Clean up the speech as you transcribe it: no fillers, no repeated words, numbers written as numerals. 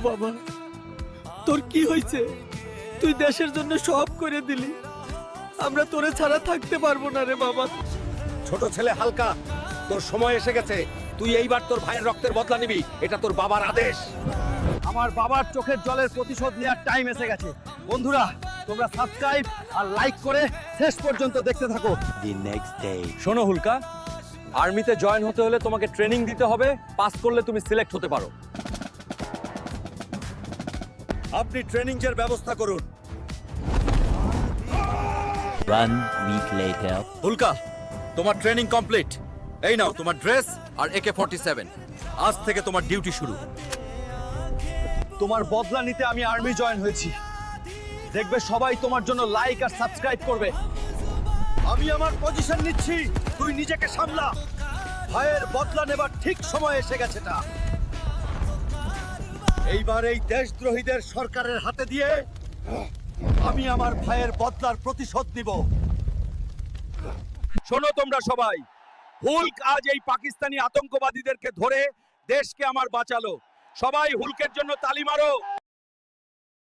বাবা, তোর কি হয়েছে? তুই দেশের জন্য সব করে দিলি, আমরা তোরে ছাড়া থাকতে পারবো না রে বাবা। ছোট ছেলে হালকা, তোর সময় এসে গেছে। তুই এইবার তোর ভাইয়ের রক্তের বদলা নিবি, এটা তোর বাবার আদেশ। আমার বাবার চোখের জলের প্রতিশোধ নেওয়ার টাইম এসে গেছে। বন্ধুরা, তোমরা সাবস্ক্রাইব আর লাইক করে শেষ পর্যন্ত দেখতে থাকো। শোনো হুলকা, আর্মিতে জয়েন হতে হলে তোমাকে ট্রেনিং দিতে হবে। পাস করলে তুমি সিলেক্ট হতে পারো। আপনি ট্রেনিং এর ব্যবস্থা করুন। 1 week later. হুলকা, তোমার ট্রেনিং কমপ্লিট। এই নাও তোমার ড্রেস আর AK-47। আজ থেকে তোমার ডিউটি শুরু। তোমার বদলা নিতে আমি আর্মি জয়েন হয়েছি। দেখবে সবাই তোমার জন্য লাইক আর সাবস্ক্রাইব করবে। আমি আমার পজিশন নিচ্ছি, তুই নিজেকে সামলা। ভাইয়ের বদলা নেবার ঠিক সময় এসে গেছেটা। এইবার এই দেশদ্রোহীদের সরকারের হাতে দিয়ে আমি আমার ভাইয়ের বদলার প্রতিশোধ নিব। শোনো তোমরা সবাই, হুলক আজ এই পাকিস্তানি আতঙ্কবাদীদেরকে ধরে দেশকে আমার বাঁচালো। সবাই হুলকের জন্য তালি মারো।